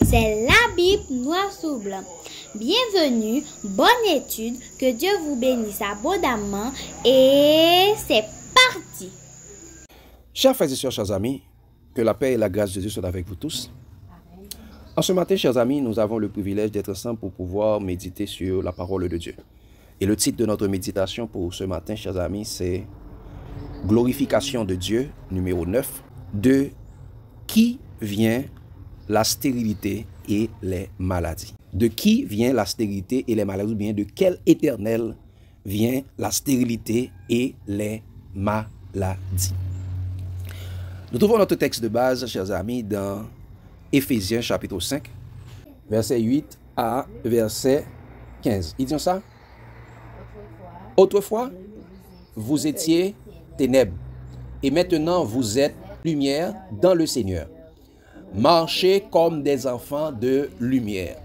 C'est la Bible noir sur blanc. Bienvenue, bonne étude, que Dieu vous bénisse abondamment et c'est parti. Chers frères et sœurs, chers amis, que la paix et la grâce de Dieu soient avec vous tous. En ce matin, chers amis, nous avons le privilège d'être ensemble pour pouvoir méditer sur la parole de Dieu. Et le titre de notre méditation pour ce matin, chers amis, c'est Glorification de Dieu, numéro 9, de qui vient la stérilité et les maladies. De qui vient la stérilité et les maladies, ou bien de quel éternel vient la stérilité et les maladies. Nous trouvons notre texte de base, chers amis, dans Éphésiens chapitre 5, verset 8 à verset 15. Ils disent ça? Autrefois, vous étiez ténèbres, et maintenant vous êtes lumière dans le Seigneur. Marchez comme des enfants de lumière,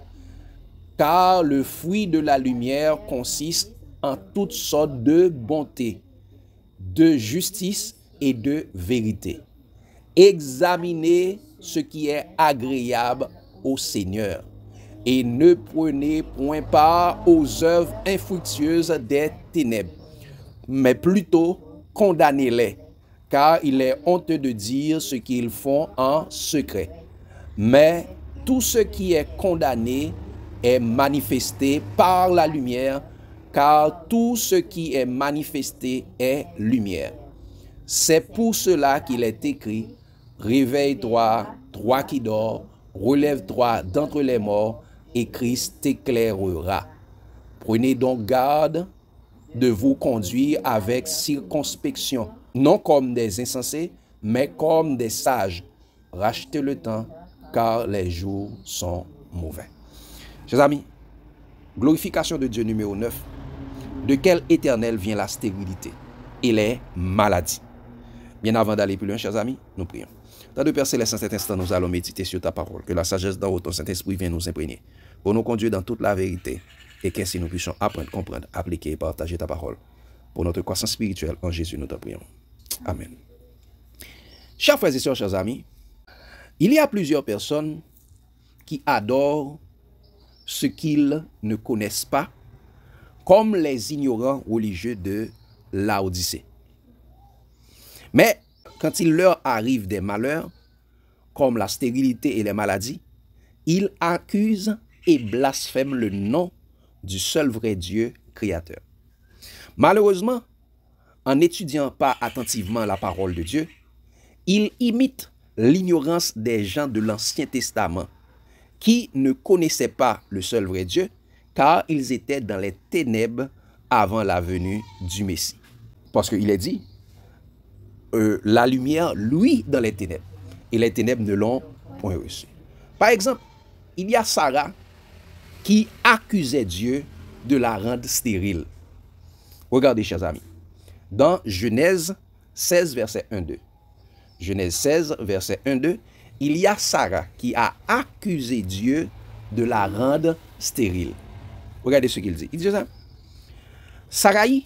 car le fruit de la lumière consiste en toutes sortes de bonté, de justice et de vérité. Examinez ce qui est agréable au Seigneur et ne prenez point part aux œuvres infructueuses des ténèbres, mais plutôt condamnez-les, car il est honteux de dire ce qu'ils font en secret. Mais tout ce qui est condamné est manifesté par la lumière, car tout ce qui est manifesté est lumière. C'est pour cela qu'il est écrit: réveille-toi, toi qui dors, relève-toi d'entre les morts, et Christ t'éclairera. Prenez donc garde de vous conduire avec circonspection, non comme des insensés, mais comme des sages. Rachetez le temps, car les jours sont mauvais. Chers amis, glorification de Dieu numéro 9. De quel éternel vient la stérilité et les maladies? Bien avant d'aller plus loin, chers amis, nous prions. Dans le Père Céleste, en cet instant, nous allons méditer sur ta parole. Que la sagesse d'en haut, ton Saint-Esprit vienne nous imprégner, pour nous conduire dans toute la vérité, et qu'ainsi nous puissions apprendre, comprendre, appliquer et partager ta parole. Pour notre croissance spirituelle, en Jésus, nous te prions. Amen. Chers frères et sœurs, chers amis, il y a plusieurs personnes qui adorent ce qu'ils ne connaissent pas, comme les ignorants religieux de Laodicée. Mais quand il leur arrive des malheurs, comme la stérilité et les maladies, ils accusent et blasphèment le nom du seul vrai Dieu créateur. Malheureusement, en n'étudiant pas attentivement la parole de Dieu, ils imitent l'ignorance des gens de l'Ancien Testament qui ne connaissaient pas le seul vrai Dieu, car ils étaient dans les ténèbres avant la venue du Messie. Parce qu'il est dit, la lumière, lui, dans les ténèbres, et les ténèbres ne l'ont point reçu. Par exemple, il y a Sarah qui accusait Dieu de la rendre stérile. Regardez, chers amis, dans Genèse 16, verset 1-2. Genèse 16, verset 1-2, il y a Sarah qui a accusé Dieu de la rendre stérile. Regardez ce qu'il dit. Il dit ça. Sarai,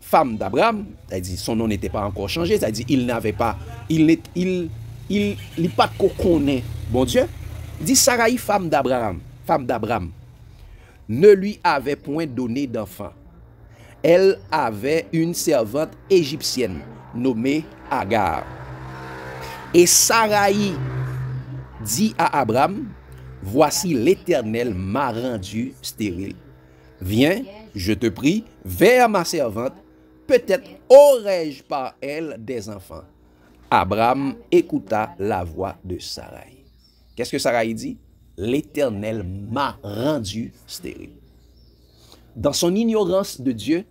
femme d'Abraham, c'est-à-dire son nom n'était pas encore changé, c'est-à-dire il n'avait pas, il n'est pas qu'on connaît, bon Dieu. Il dit Sarai, femme d'Abraham, ne lui avait point donné d'enfant. Elle avait une servante égyptienne nommée Agar. Et Sarai dit à Abraham, voici l'Éternel m'a rendu stérile. Viens, je te prie, vers ma servante, peut-être aurai-je par elle des enfants. Abraham écouta la voix de Sarai. Qu'est-ce que Sarai dit? L'Éternel m'a rendu stérile. Dans son ignorance de Dieu,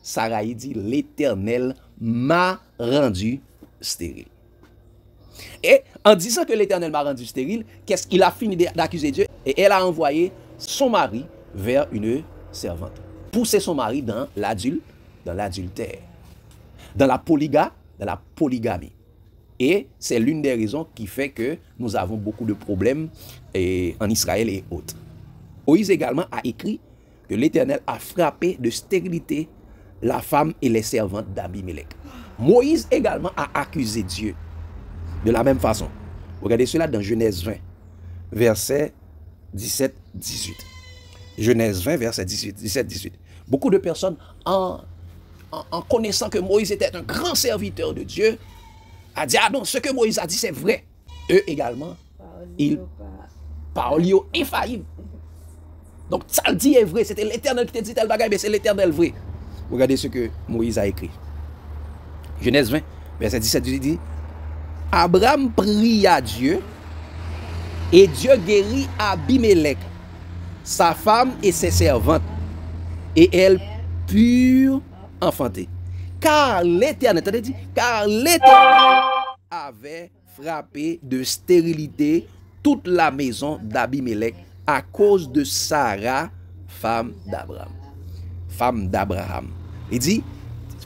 Sarai dit, l'Éternel m'a rendu stérile. Et en disant que l'Éternel m'a rendu stérile, qu'est-ce qu'il a fini d'accuser Dieu? Et elle a envoyé son mari vers une servante. Pousser son mari dans l'adultère, dans la polygamie. Et c'est l'une des raisons qui fait que nous avons beaucoup de problèmes en Israël et autres. Moïse également a écrit que l'Éternel a frappé de stérilité la femme et les servantes d'Abimelech. Moïse également a accusé Dieu de la même façon. Regardez cela dans Genèse 20, verset 17, 18. Genèse 20, verset 18, 17, 18. Beaucoup de personnes, en connaissant que Moïse était un grand serviteur de Dieu, a dit, ah non, ce que Moïse a dit, c'est vrai. Eux également, ils parlent infaillible. Donc, ça le dit est vrai. C'était l'Éternel qui t'a dit tel bagaille, mais c'est l'Éternel vrai. Regardez ce que Moïse a écrit. Genèse 20, verset 17, dit, Abraham pria Dieu, et Dieu guérit Abimelech, sa femme et ses servantes, et elles purent enfanter. Car l'Éternel avait frappé de stérilité toute la maison d'Abimelech à cause de Sarah, femme d'Abraham. Femme d'Abraham. Il dit,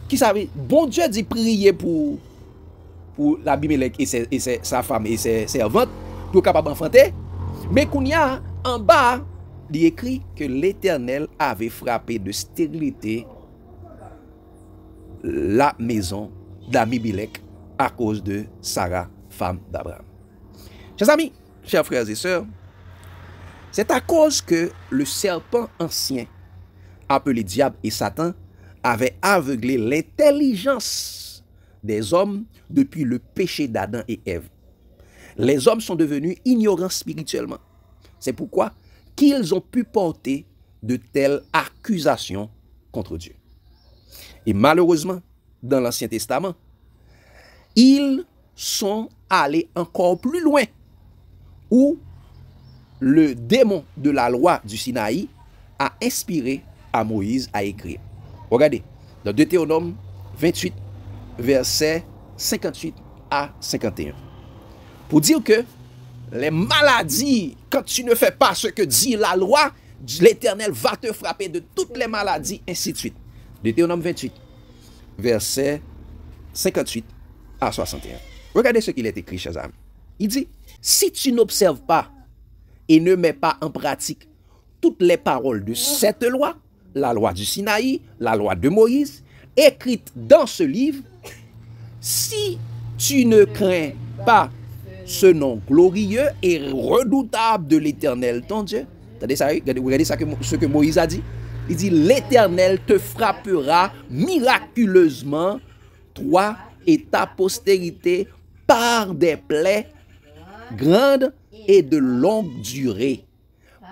qui savait, bon Dieu dit prier pour l'Abimelech et sa femme et ses servantes pour capable d'enfanter. Mais qu'on y a en bas, il écrit que l'Éternel avait frappé de stérilité la maison d'Abimelech à cause de Sarah, femme d'Abraham. Chers amis, chers frères et sœurs, c'est à cause que le serpent ancien, appelé diable et Satan, avait aveuglé l'intelligence des hommes depuis le péché d'Adam et Ève. Les hommes sont devenus ignorants spirituellement. C'est pourquoi qu'ils ont pu porter de telles accusations contre Dieu. Et malheureusement, dans l'Ancien Testament, ils sont allés encore plus loin, où le démon de la loi du Sinaï a inspiré à Moïse à écrire. Regardez, dans Deutéronome 28, versets 58 à 51. Pour dire que les maladies, quand tu ne fais pas ce que dit la loi, l'Éternel va te frapper de toutes les maladies, ainsi de suite. Deutéronome 28, versets 58 à 61. Regardez ce qu'il est écrit, chers amis. Il dit, si tu n'observes pas et ne mets pas en pratique toutes les paroles de cette loi, la loi du Sinaï, la loi de Moïse, écrite dans ce livre, si tu ne crains pas ce nom glorieux et redoutable de l'Éternel, ton Dieu, regardez ça, ce que Moïse a dit. Il dit, l'Éternel te frappera miraculeusement, toi et ta postérité, par des plaies grandes et de longue durée,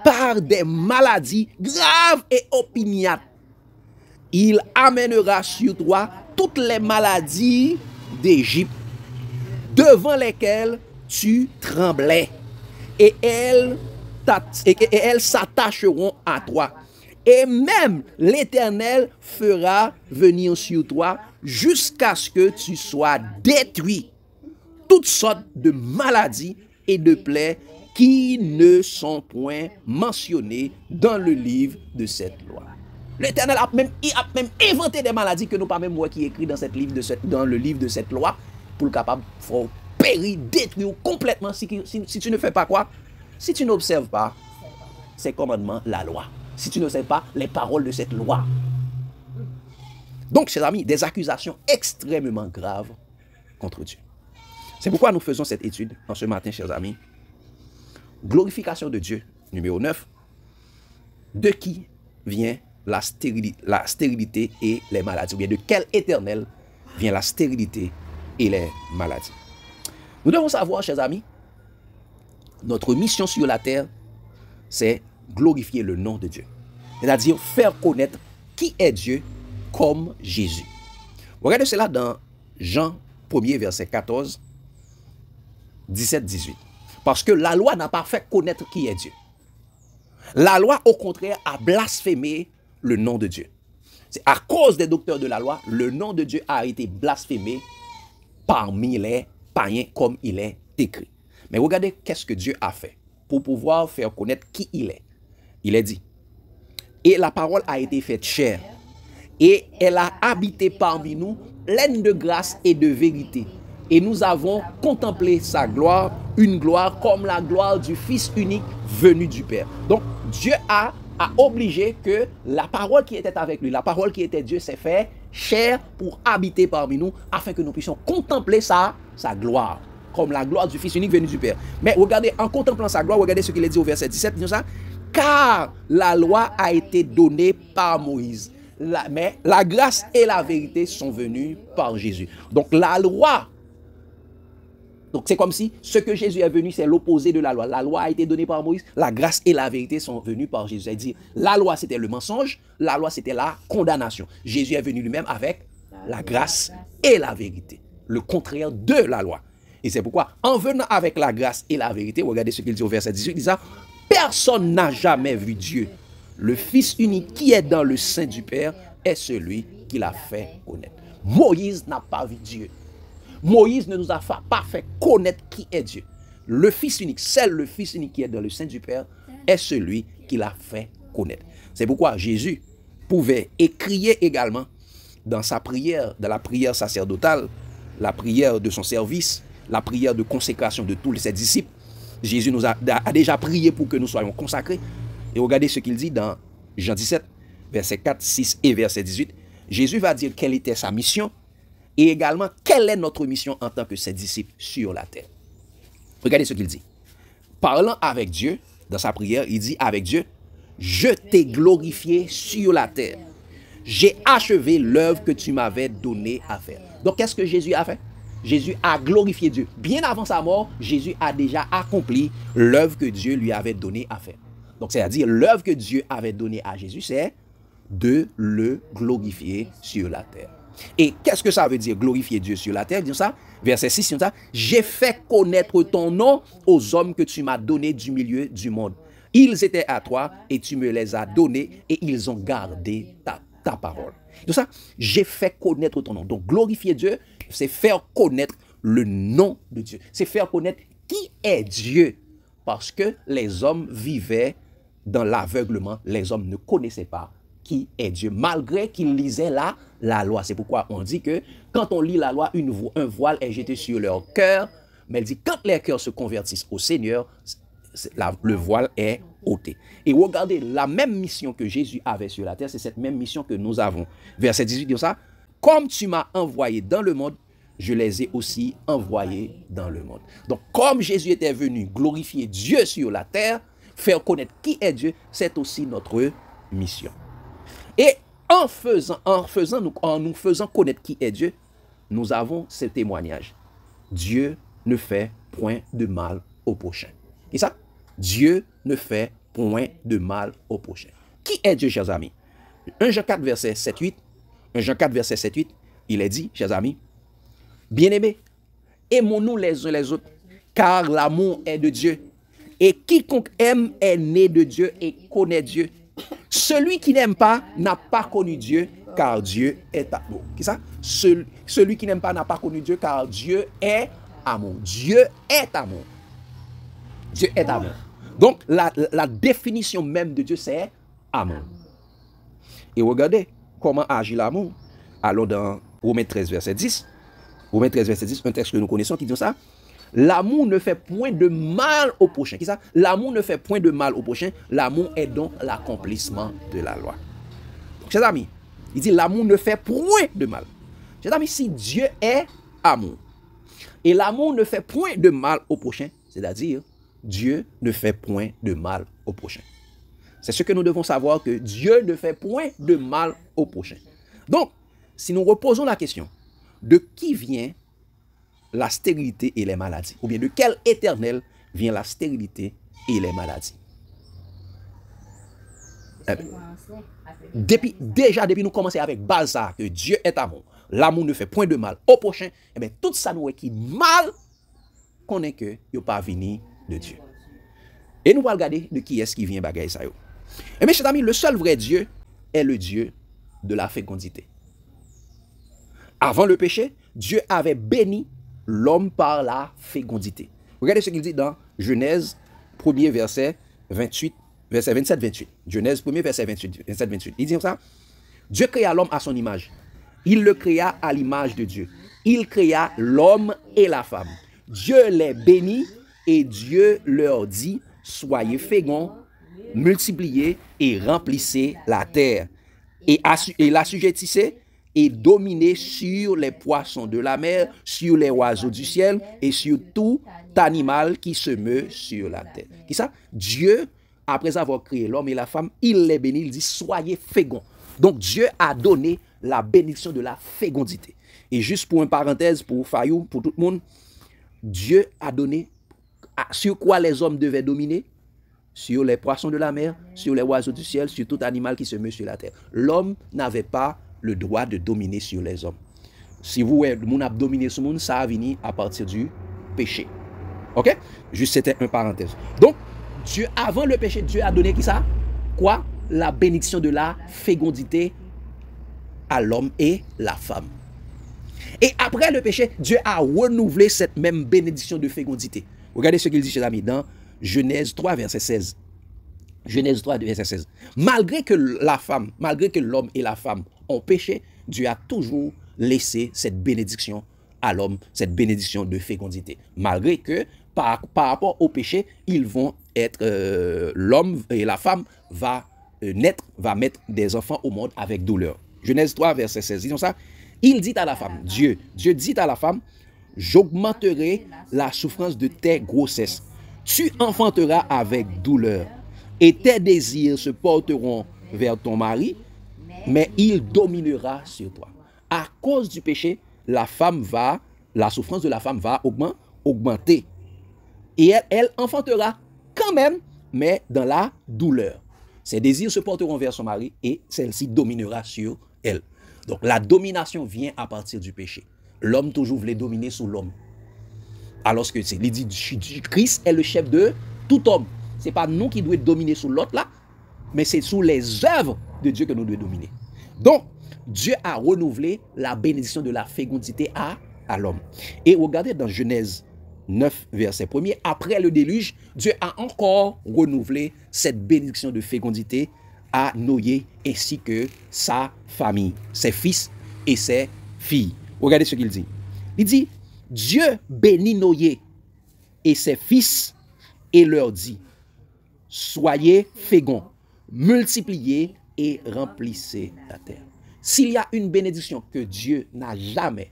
par des maladies graves et opiniâtres. Il amènera sur toi toutes les maladies d'Égypte, devant lesquelles tu tremblais, et elles s'attacheront à toi. Et même l'Éternel fera venir sur toi jusqu'à ce que tu sois détruit. Toutes sortes de maladies et de plaies qui ne sont point mentionnées dans le livre de cette loi. L'Éternel a même inventé des maladies que nous pas même moi qui écrit dans le livre de cette loi pour le capable de périr, détruire complètement si tu ne fais pas quoi? Si tu n'observes pas ces commandements, la loi. Si tu ne sais pas les paroles de cette loi. Donc, chers amis, des accusations extrêmement graves contre Dieu. C'est pourquoi nous faisons cette étude en ce matin, chers amis. Glorification de Dieu, numéro 9. De qui vient la stérilité et les maladies? Ou bien de quel Éternel vient la stérilité et les maladies? Nous devons savoir, chers amis, notre mission sur la terre, c'est glorifier le nom de Dieu. C'est-à-dire faire connaître qui est Dieu comme Jésus. Regardez cela dans Jean 1er, verset 14, 17, 18. Parce que la loi n'a pas fait connaître qui est Dieu. La loi, au contraire, a blasphémé le nom de Dieu. C'est à cause des docteurs de la loi, le nom de Dieu a été blasphémé parmi les païens comme il est écrit. Mais regardez qu'est-ce que Dieu a fait pour pouvoir faire connaître qui il est. Il est dit, et la parole a été faite chair, et elle a habité parmi nous, pleine de grâce et de vérité. Et nous avons contemplé sa gloire, une gloire comme la gloire du Fils unique venu du Père. Donc, Dieu a obligé que la parole qui était avec lui, la parole qui était Dieu, s'est fait chair pour habiter parmi nous, afin que nous puissions contempler sa gloire. comme la gloire du Fils unique venu du Père. Mais regardez, en contemplant sa gloire, regardez ce qu'il est dit au verset 17, il dit ça, car la loi a été donnée par Moïse. Mais la grâce et la vérité sont venues par Jésus. Donc la loi, donc c'est comme si ce que Jésus est venu, c'est l'opposé de la loi. La loi a été donnée par Moïse, la grâce et la vérité sont venues par Jésus. C'est-à-dire, la loi c'était le mensonge, la loi c'était la condamnation. Jésus est venu lui-même avec la grâce et la vérité, le contraire de la loi. Et c'est pourquoi, en venant avec la grâce et la vérité, regardez ce qu'il dit au verset 18, il dit ça, personne n'a jamais vu Dieu. Le Fils unique qui est dans le sein du Père est celui qui l'a fait connaître. Moïse n'a pas vu Dieu. Moïse ne nous a pas fait connaître qui est Dieu. Le Fils unique, seul le Fils unique qui est dans le sein du Père est celui qui l'a fait connaître. C'est pourquoi Jésus pouvait écrier également dans sa prière, dans la prière sacerdotale, la prière de son service, la prière de consécration de tous ses disciples. Jésus nous a déjà prié pour que nous soyons consacrés. Et regardez ce qu'il dit dans Jean 17, verset 4, 6 et verset 18. Jésus va dire quelle était sa mission et également quelle est notre mission en tant que ses disciples sur la terre. Regardez ce qu'il dit. Parlant avec Dieu, dans sa prière, il dit avec Dieu, je t'ai glorifié sur la terre. J'ai achevé l'œuvre que tu m'avais donnée à faire. Donc qu'est-ce que Jésus a fait? Jésus a glorifié Dieu. Bien avant sa mort, Jésus a déjà accompli l'œuvre que Dieu lui avait donnée à faire. Donc c'est-à-dire l'œuvre que Dieu avait donnée à Jésus, c'est de le glorifier sur la terre. Et qu'est-ce que ça veut dire glorifier Dieu sur la terre? Il dit ça, verset 6, il dit ça, j'ai fait connaître ton nom aux hommes que tu m'as donnés du milieu du monde. Ils étaient à toi et tu me les as donnés et ils ont gardé ta parole. Donc ça, j'ai fait connaître ton nom. Donc glorifier Dieu, c'est faire connaître le nom de Dieu. C'est faire connaître qui est Dieu. Parce que les hommes vivaient dans l'aveuglement. Les hommes ne connaissaient pas qui est Dieu, malgré qu'ils lisaient la loi. C'est pourquoi on dit que quand on lit la loi, un voile est jeté sur leur cœur. Mais elle dit quand les cœurs se convertissent au Seigneur, le voile est ôté. Et regardez, la même mission que Jésus avait sur la terre, c'est cette même mission que nous avons. Verset 18 dit ça, comme tu m'as envoyé dans le monde, je les ai aussi envoyés dans le monde. Donc, comme Jésus était venu glorifier Dieu sur la terre, faire connaître qui est Dieu, c'est aussi notre mission. Et en nous faisant connaître qui est Dieu, nous avons ce témoignage. Dieu ne fait point de mal au prochain. Et ça, Dieu ne fait point de mal au prochain. Qui est Dieu, chers amis? 1 Jean 4, verset 7-8. 1 Jean 4, verset 7-8, il est dit, chers amis, bien-aimés, aimons-nous les uns les autres, car l'amour est de Dieu. Et quiconque aime est né de Dieu et connaît Dieu. Celui qui n'aime pas n'a pas connu Dieu, car Dieu est amour. Qui ça? Celui qui n'aime pas n'a pas connu Dieu, car Dieu est amour. Dieu est amour. Dieu est amour. Donc, la définition même de Dieu, c'est amour. Et regardez comment agit l'amour. Allons dans Romains 13, verset 10. Romains 13, verset 10, un texte que nous connaissons qui dit ça. L'amour ne fait point de mal au prochain. Qui ça? L'amour ne fait point de mal au prochain. L'amour est donc l'accomplissement de la loi. Donc, chers amis, il dit l'amour ne fait point de mal. Chers amis, si Dieu est amour, et l'amour ne fait point de mal au prochain, c'est-à-dire Dieu ne fait point de mal au prochain. C'est ce que nous devons savoir, que Dieu ne fait point de mal au prochain. Donc, si nous reposons la question, de qui vient la stérilité et les maladies? Ou bien de quel éternel vient la stérilité et les maladies? Depuis nous commençons avec Balzac, que Dieu est amour, l'amour ne fait point de mal au prochain, et bien tout ça nous est qui mal, qu'on est que il pas venu de Dieu. Et nous allons regarder de qui est-ce qui vient bagaille ça yo. Et mes chers amis, le seul vrai Dieu est le Dieu de la fécondité. Avant le péché, Dieu avait béni l'homme par la fécondité. Regardez ce qu'il dit dans Genèse 1er verset 28, verset 27-28. Genèse 1er verset 27-28. Il dit comme ça, Dieu créa l'homme à son image. Il le créa à l'image de Dieu. Il créa l'homme et la femme. Dieu les bénit et Dieu leur dit, soyez féconds, multipliez et remplissez la terre. Et l'assujettissez et dominer sur les poissons de la mer, sur les oiseaux du ciel et sur tout animal qui se meut sur la terre. Qui ça? Dieu, après avoir créé l'homme et la femme, il les bénit, il dit soyez féconds. Donc Dieu a donné la bénédiction de la fécondité. Et juste pour une parenthèse, pour Fayou, pour tout le monde, Dieu a donné sur quoi les hommes devaient dominer? Sur les poissons de la mer, sur les oiseaux du ciel, sur tout animal qui se meut sur la terre. L'homme n'avait pas le droit de dominer sur les hommes. Si vous voyez, le monde a dominé sur le monde, ça a venu à partir du péché. Ok? Juste c'était une parenthèse. Donc, Dieu, avant le péché, Dieu a donné qui ça? Quoi? La bénédiction de la fécondité à l'homme et la femme. Et après le péché, Dieu a renouvelé cette même bénédiction de fécondité. Regardez ce qu'il dit, chers amis, dans Genèse 3, verset 16. Genèse 3, verset 16. Malgré que l'homme et la femme ont péché, Dieu a toujours laissé cette bénédiction à l'homme, cette bénédiction de fécondité. Malgré que, par rapport au péché, ils vont être, l'homme et la femme va mettre des enfants au monde avec douleur. Genèse 3, verset 16. Disons ça. Il dit à la femme, Dieu dit à la femme, j'augmenterai la souffrance de tes grossesses. Tu enfanteras avec douleur et tes désirs se porteront vers ton mari, mais il dominera sur toi. À cause du péché, la souffrance de la femme va augmenter. Et elle enfantera quand même, mais dans la douleur. Ses désirs se porteront vers son mari et celle-ci dominera sur elle. Donc la domination vient à partir du péché. L'homme toujours voulait dominer sur l'homme. Alors que c'est l'idée du Christ est le chef de tout homme. Ce n'est pas nous qui devons dominer sur l'autre là, mais c'est sous les œuvres de Dieu que nous devons dominer. Donc, Dieu a renouvelé la bénédiction de la fécondité à l'homme. Et regardez dans Genèse 9, verset 1er, après le déluge, Dieu a encore renouvelé cette bénédiction de fécondité à Noé ainsi que sa famille, ses fils et ses filles. Regardez ce qu'il dit. Il dit, Dieu bénit Noé et ses fils et leur dit, soyez féconds, multipliez et remplissez la terre. S'il y a une bénédiction que Dieu n'a jamais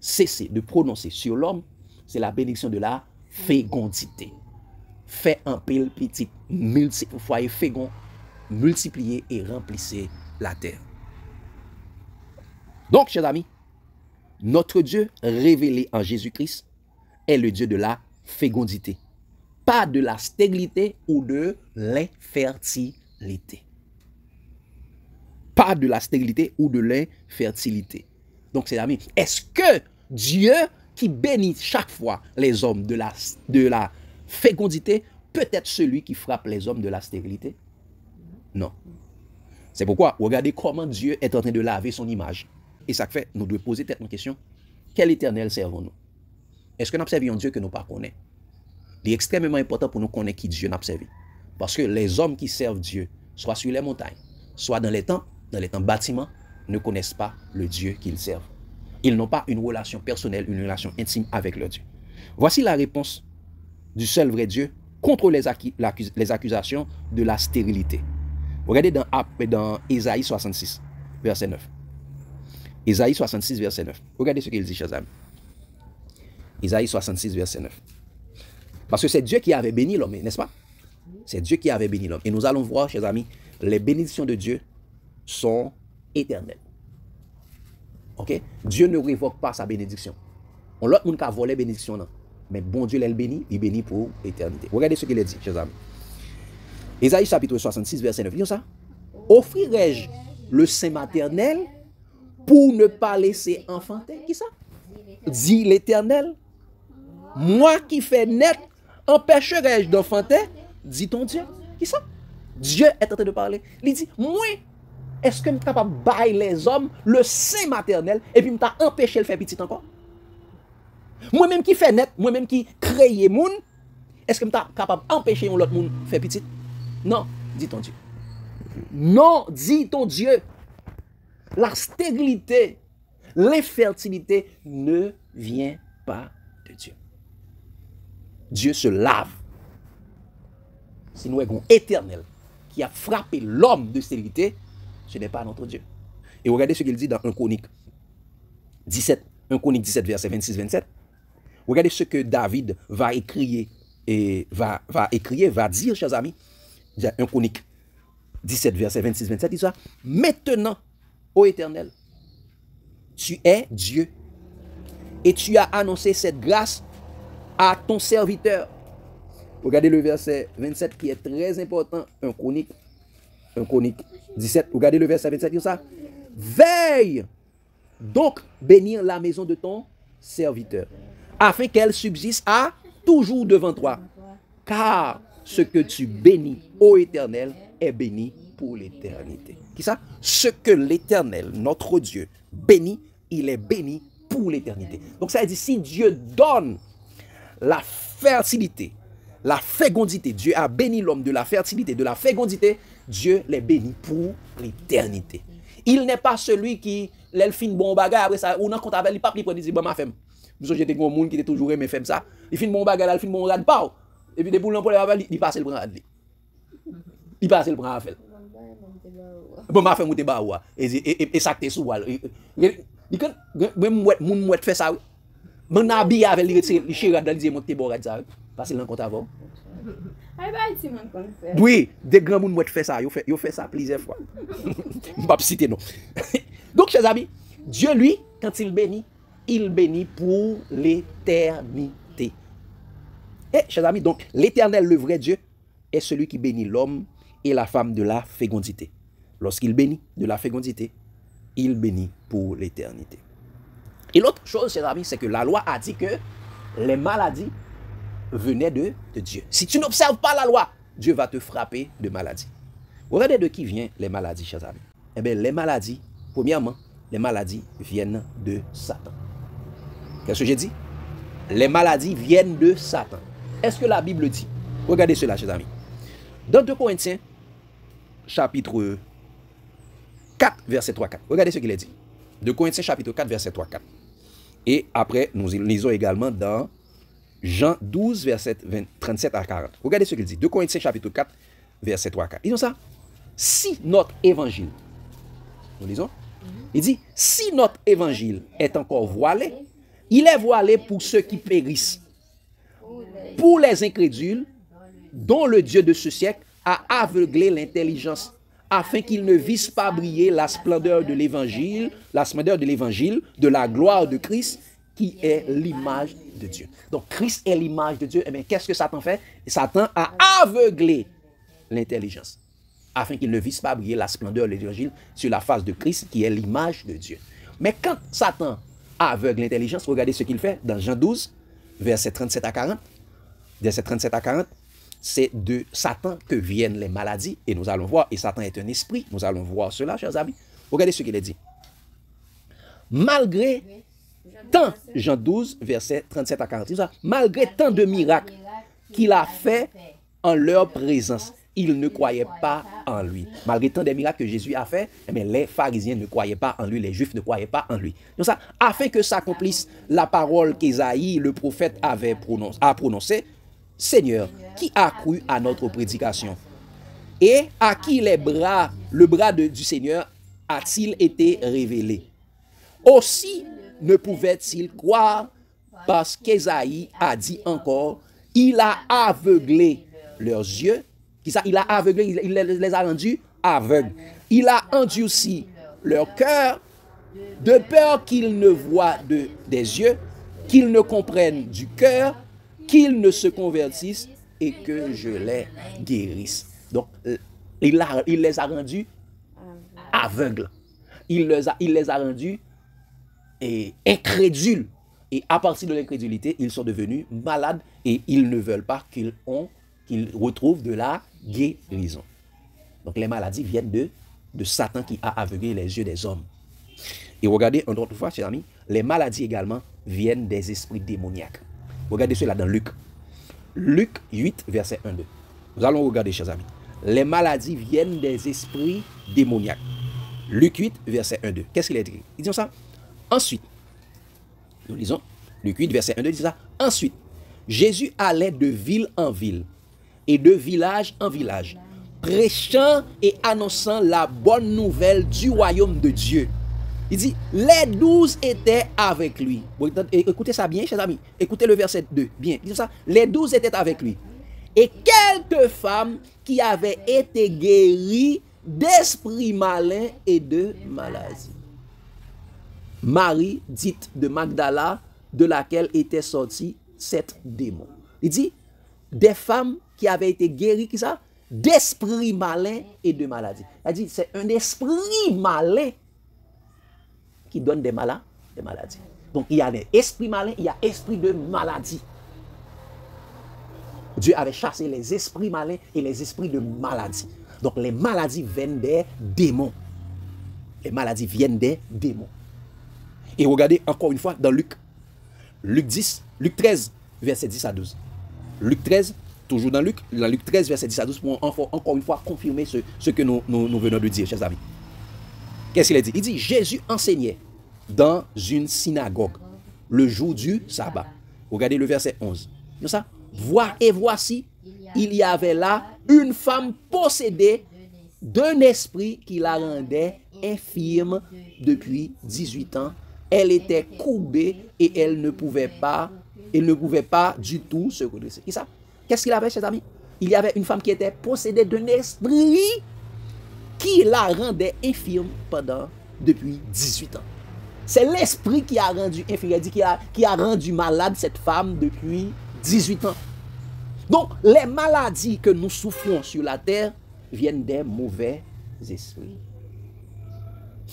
cessé de prononcer sur l'homme, c'est la bénédiction de la fécondité. Fait un pile petit, soyez féconds, multipliez et remplissez la terre. Donc, chers amis, notre Dieu révélé en Jésus-Christ est le Dieu de la fécondité, pas de la stérilité ou de l'infertilité. Pas de la stérilité ou de l'infertilité. Donc, chers amis, est-ce que Dieu qui bénit chaque fois les hommes de la fécondité peut être celui qui frappe les hommes de la stérilité? Non. C'est pourquoi, regardez comment Dieu est en train de laver son image. Et ça fait, nous devons poser peut-être une question. Quel éternel servons-nous? Est-ce que nous servons un Dieu que nous ne connaissons pas? Il est extrêmement important pour nous connaître qui Dieu nous servi. Parce que les hommes qui servent Dieu, soit sur les montagnes, soit dans les temples bâtiments, ne connaissent pas le Dieu qu'ils servent. Ils n'ont pas une relation personnelle, une relation intime avec leur Dieu. Voici la réponse du seul vrai Dieu contre les accusations de la stérilité. Regardez dans Ésaïe 66, verset 9. Ésaïe 66, verset 9. Regardez ce qu'il dit, chers amis. Ésaïe 66, verset 9. Parce que c'est Dieu qui avait béni l'homme, n'est-ce pas? C'est Dieu qui avait béni l'homme. Et nous allons voir, chers amis, les bénédictions de Dieu sont éternelles. Ok? Dieu ne révoque pas sa bénédiction. On l'autre monde qui a volé bénédiction, non. Mais bon Dieu l'a béni, il bénit pour l'éternité. Regardez ce qu'il a dit, chers amis. Ésaïe chapitre 66, verset 9. Disons ça. Offrirai-je le sein maternel pour ne pas laisser enfanter? Qui ça? Dit l'Éternel. Moi qui fais naître, empêcherai-je d'enfanter? Dit ton Dieu. Qui ça? Dieu est en train de parler. Il dit, moi, est-ce que je suis capable de bailler les hommes le sein maternel et puis je suis empêché de le faire petit encore? Moi-même qui fais naître, moi-même qui crée moun, est-ce que je suis capable d'empêcher l'autre monde de faire petit? Non, dit ton Dieu. Non, dit ton Dieu. La stérilité, l'infertilité ne vient pas de Dieu. Dieu se lave. Si nous avons un éternel qui a frappé l'homme de stérilité, ce n'est pas notre Dieu. Et regardez ce qu'il dit dans 1 Chronique 17, 1 Chronique 17, verset 26-27. Regardez ce que David va écrire et va dire, chers amis. 1 Chronique 17, verset 26-27, dit ça. Maintenant, ô Éternel, tu es Dieu et tu as annoncé cette grâce à ton serviteur. Regardez le verset 27 qui est très important. 1 Chronique 17. Regardez le verset 27, dit ça. Veille donc bénir la maison de ton serviteur, afin qu'elle subsiste à toujours devant toi. Car ce que tu bénis, ô Éternel, est béni pour l'éternité. Qui ça? Ce que l'Éternel, notre Dieu, bénit, il est béni pour l'éternité. Donc ça veut dire, si Dieu donne la fertilité, la fécondité, Dieu a béni l'homme de la fertilité, de la fécondité, Dieu les bénit pour l'éternité. Il n'est pas celui qui, l'elfine bon bagage, après ça, ou non, quand il pas, il prend, il dit, bon, ma femme. Nous, j'étais un monde qui était toujours aimé femme ça. Il fait bon bagage, il fait bon rad, pas. Et puis, des boules pour il passe le bras. Il passe le bras à faire. Bon, ma femme, ou te ba ou. Et ça, t'es sous. Même moun mouette fait ça. Mon habillé avec les chérades, il dit, moi, t'es bon rad ça. Parce qu'il l'encontre avant. Oui, des grands moun mouette fait ça. Ils fait ça plusieurs fois. Je ne vais pas citer non. Donc, chers amis, Dieu, lui, quand il bénit pour l'éternité. Et, chers amis, donc, l'Éternel, le vrai Dieu, est celui qui bénit l'homme et la femme de la fécondité. Lorsqu'il bénit de la fécondité, il bénit pour l'éternité. Et l'autre chose, chers amis, c'est que la loi a dit que les maladies venaient de Dieu. Si tu n'observes pas la loi, Dieu va te frapper de maladies. Regardez de qui viennent les maladies, chers amis. Eh bien, les maladies, premièrement, les maladies viennent de Satan. Qu'est-ce que j'ai dit? Les maladies viennent de Satan. Est-ce que la Bible dit? Regardez cela, chers amis. Dans 2 Corinthiens, chapitre 4, verset 3-4. Regardez ce qu'il est dit. 2 Corinthiens, chapitre 4, verset 3-4. Et après, nous lisons également dans Jean 12, verset 37 à 40. Regardez ce qu'il dit. 2 Corinthiens, chapitre 4, verset 3-4. Disons ça. Si notre évangile, nous lisons, il dit, si notre évangile est encore voilé, il est voilé pour ceux qui périssent, pour les incrédules, dont le Dieu de ce siècle a aveuglé l'intelligence, afin qu'ils ne vissent pas briller la splendeur de l'évangile, de la gloire de Christ, qui est l'image de Dieu. Donc, Christ est l'image de Dieu. Eh bien, qu'est-ce que Satan fait? Satan a aveuglé l'intelligence, afin qu'il ne visse pas briller la splendeur de l'évangile sur la face de Christ, qui est l'image de Dieu. Mais quand Satan aveugle l'intelligence, regardez ce qu'il fait dans Jean 12, verset 37 à 40. Verset 37 à 40, c'est de Satan que viennent les maladies, et nous allons voir, et Satan est un esprit, nous allons voir cela, chers amis. Regardez ce qu'il est dit. Malgré tant, Jean 12, verset 37 à 40, malgré tant de miracles qu'il a fait en leur présence, ils ne croyaient pas en lui. Malgré tant de miracles que Jésus a fait, mais les pharisiens ne croyaient pas en lui, les juifs ne croyaient pas en lui. Donc ça, afin que s'accomplisse la parole qu'Ésaïe, le prophète, a prononcée, Seigneur, qui a cru à notre prédication? Et à qui le bras du Seigneur a-t-il été révélé? Aussi ne pouvait-il croire parce qu'Ésaïe a dit encore, il a aveuglé leurs yeux. Il a aveuglé, il les a rendus aveugles. Il a endurci leur cœur, de peur qu'ils ne voient des yeux, qu'ils ne comprennent du cœur, qu'ils ne se convertissent et que je les guérisse. Donc, il les a rendus aveugles. Il les a rendus incrédules. Et à partir de l'incrédulité, ils sont devenus malades et ils ne veulent pas qu'ils retrouvent de la guérison. Donc, les maladies viennent de Satan qui a aveuglé les yeux des hommes. Et regardez, une autre fois, chers amis, les maladies également viennent des esprits démoniaques. Regardez cela dans Luc. Luc 8, verset 1-2. Nous allons regarder, chers amis. Les maladies viennent des esprits démoniaques. Luc 8, verset 1-2. Qu'est-ce qu'il est écrit? Il dit ça. Ensuite, nous lisons Luc 8, verset 1-2, il dit ça. Ensuite, Jésus allait de ville en ville et de village en village, prêchant et annonçant la bonne nouvelle du royaume de Dieu. Il dit, les 12 étaient avec lui. Bon, écoutez ça bien, chers amis. Écoutez le verset 2. Bien. Il dit ça. Les 12 étaient avec lui. Et quelques femmes qui avaient été guéries d'esprits malins et de maladies. Marie, dite de Magdala, de laquelle étaient sortis 7 démons. Il dit, des femmes qui avaient été guéries, qui ça? D'esprits malins et de maladies. Il dit, c'est un esprit malin qui donne des maladies. Donc, il y a des esprits malins, il y a esprit de maladie. Dieu avait chassé les esprits malins et les esprits de maladie. Donc, les maladies viennent des démons. Les maladies viennent des démons. Et regardez encore une fois dans Luc 13, verset 10 à 12. Luc 13, toujours dans Luc 13, verset 10 à 12, pour encore une fois confirmer ce que nous venons de dire, chers amis. Qu'est-ce qu'il a dit? Il dit, Jésus enseignait dans une synagogue le jour du sabbat. Regardez le verset 11. C'est ça? Voici, il y avait là une femme possédée d'un esprit qui la rendait infirme depuis 18 ans. Elle était courbée et elle ne pouvait pas du tout se redresser. Qu'est-ce qu'il avait, chers amis? Il y avait une femme qui était possédée d'un esprit qui la rendait infirme depuis 18 ans. C'est l'esprit qui a rendu infirme, qui a rendu malade cette femme depuis 18 ans. Donc, les maladies que nous souffrons sur la terre viennent des mauvais esprits.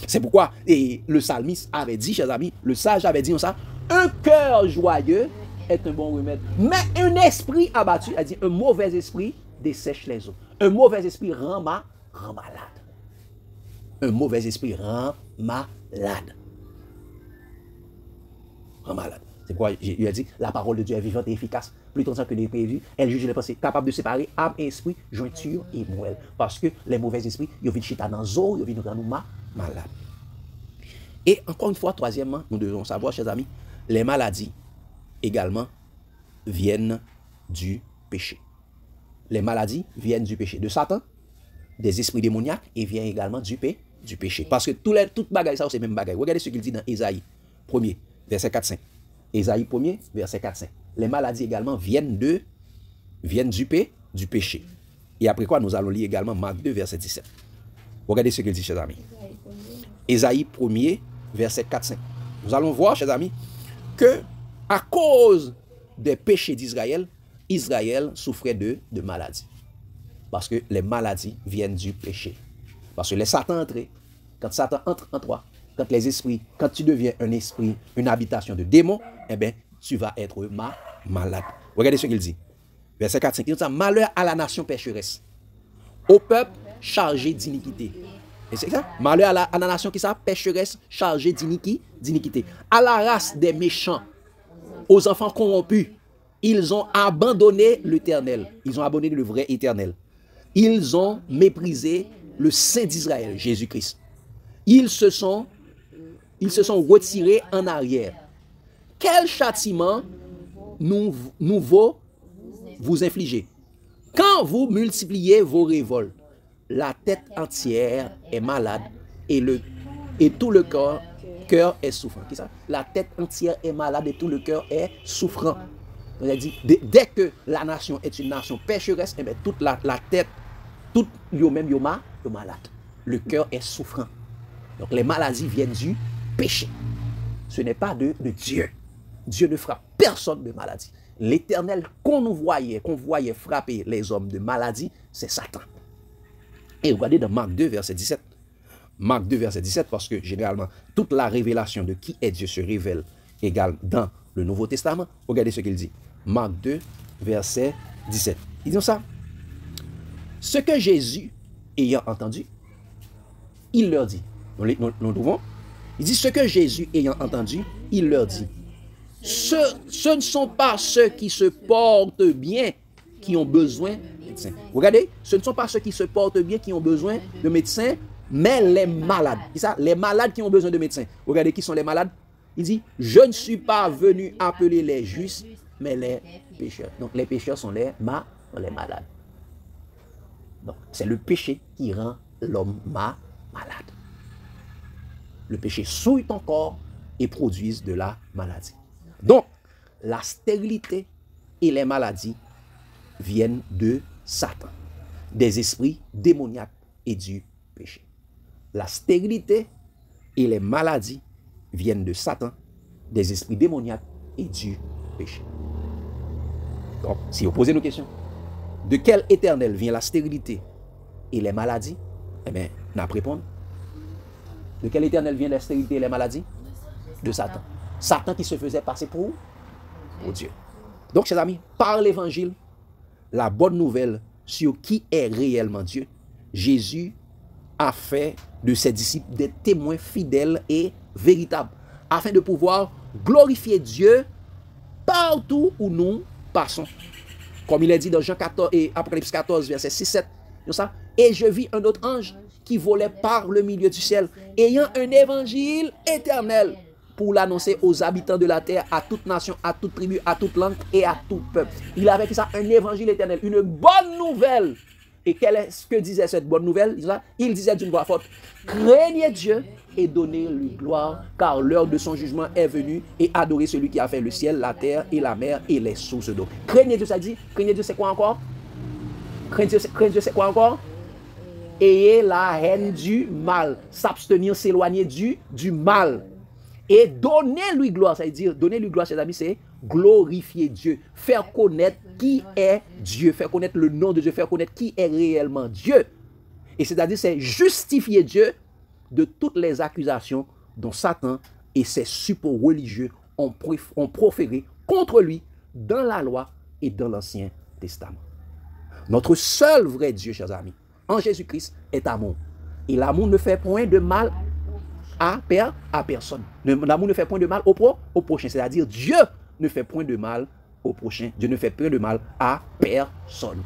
C'est pourquoi le psalmiste avait dit, chers amis, le sage avait dit ça, un cœur joyeux est un bon remède. Mais un esprit abattu, a dit, un mauvais esprit dessèche les eaux. Un mauvais esprit rend malade. Un mauvais esprit rend malade. C'est quoi? Il a dit, la parole de Dieu est vivante et efficace, plus tranchante que des prévus. Elle juge les pensées, capable de séparer âme et esprit, jointure et moelle. Parce que les mauvais esprits, ils viennent chita dans les eaux, ils viennent nous rendre malades. Et encore une fois, troisièmement, nous devons savoir, chers amis, les maladies également viennent du péché. Les maladies viennent du péché. De Satan, des esprits démoniaques, et viennent également du péché. Parce que toute bagaille, ça, c'est même bagaille. Regardez ce qu'il dit dans Ésaïe 1er, verset 4-5. Ésaïe 1er, verset 4-5. Les maladies également viennent du péché. Et après quoi, nous allons lire également Marc 2, verset 17. Regardez ce qu'il dit, chers amis. Ésaïe 1er, verset 4-5. Nous allons voir, chers amis, que à cause des péchés d'Israël, Israël souffrait de maladies. Parce que les maladies viennent du péché. Parce que les Satan entrés, quand Satan entre en toi, quand tu deviens un esprit, une habitation de démons, eh bien, tu vas être malade. Regardez ce qu'il dit. Verset 4-5. Il dit ça, malheur à la nation pécheresse, au peuple chargé d'iniquité. Et c'est ça? Malheur à la nation qui ça? Pécheresse chargée d'iniquité. À la race des méchants, aux enfants corrompus, ils ont abandonné l'Éternel. Ils ont abandonné le vrai Éternel. Ils ont méprisé le Saint d'Israël, Jésus-Christ. Ils se sont retirés en arrière. Quel châtiment nouveau vous infligez? Quand vous multipliez vos révoltes, la tête entière est malade et tout le cœur est souffrant. La tête entière est malade et tout le cœur est souffrant. On a dit, dès que la nation est une nation pécheresse, eh bien, toute la tête, tout lui-même est malade. Le cœur est souffrant. Donc les maladies viennent du péché. Ce n'est pas de Dieu. Dieu ne frappe personne de maladie. L'Éternel qu'on voyait frapper les hommes de maladie, c'est Satan. Et regardez dans Marc 2, verset 17. Marc 2, verset 17, parce que généralement, toute la révélation de qui est Dieu se révèle également dans le Nouveau Testament. Regardez ce qu'il dit. Marc 2, verset 17. Il dit ça. Ce que Jésus, ayant entendu, il leur dit. Nous trouvons. Il dit ce que Jésus, ayant entendu, il leur dit. Ce ne sont pas ceux qui se portent bien qui ont besoin de médecins. Regardez, ce ne sont pas ceux qui se portent bien qui ont besoin de médecins, mais les malades. C'est ça, les malades qui ont besoin de médecins. Regardez qui sont les malades. Il dit, je ne suis pas venu appeler les justes, mais les pécheurs. Donc les pécheurs sont les malades. Donc, c'est le péché qui rend l'homme malade. Le péché souille ton corps et produit de la maladie. Donc, la stérilité et les maladies viennent de Satan, des esprits démoniaques et du péché. La stérilité et les maladies viennent de Satan, des esprits démoniaques et du péché. Donc, si vous posez une question, de quel éternel vient la stérilité et les maladies? Eh bien, on a répondre. De quel éternel vient la stérilité et les maladies? De Satan. Satan qui se faisait passer pour Dieu. Donc, chers amis, par l'évangile, la bonne nouvelle sur qui est réellement Dieu, Jésus a fait de ses disciples des témoins fidèles et véritables, afin de pouvoir glorifier Dieu partout où nous passons. Comme il est dit dans Jean 14 et Apocalypse 14, verset 6-7. Et je vis un autre ange qui volait par le milieu du ciel, ayant un évangile éternel pour l'annoncer aux habitants de la terre, à toute nation, à toute tribu, à toute langue et à tout peuple. Il avait ça, un évangile éternel, une bonne nouvelle. Et quel est ce que disait cette bonne nouvelle? Il disait d'une voix forte, craignez Dieu et donnez-lui gloire, car l'heure de son jugement est venue, et adorez celui qui a fait le ciel, la terre et la mer et les sources d'eau. Craignez Dieu, ça dit, craignez Dieu, c'est quoi encore? Craignez Dieu, c'est quoi encore? Ayez la haine du mal, s'abstenir, s'éloigner du mal. Et donnez-lui gloire, ça veut dire, donnez-lui gloire, chers amis, c'est glorifier Dieu, faire connaître qui est Dieu, faire connaître le nom de Dieu, faire connaître qui est réellement Dieu. Et c'est-à-dire, c'est justifier Dieu de toutes les accusations dont Satan et ses suppôts religieux ont proféré contre lui dans la loi et dans l'Ancien Testament. Notre seul vrai Dieu, chers amis, en Jésus-Christ, est amour. Et l'amour ne fait point de mal à personne. L'amour ne fait point de mal au prochain. C'est-à-dire, Dieu ne fait point de mal au prochain. Dieu ne fait point de mal à personne.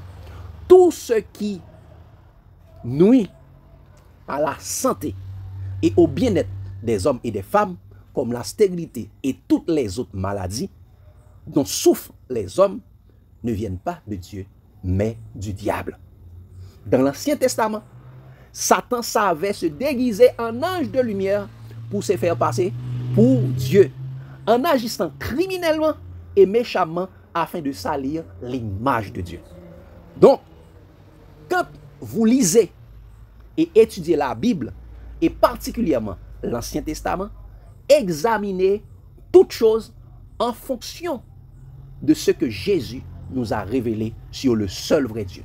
Tout ce qui nuit à la santé et au bien-être des hommes et des femmes, comme la stérilité et toutes les autres maladies dont souffrent les hommes, ne viennent pas de Dieu, mais du diable. Dans l'Ancien Testament, Satan savait se déguiser en ange de lumière pour se faire passer pour Dieu, en agissant criminellement et méchamment afin de salir l'image de Dieu. Donc, quand vous lisez et étudiez la Bible, et particulièrement l'Ancien Testament, examinez toutes choses en fonction de ce que Jésus nous a révélé sur le seul vrai Dieu.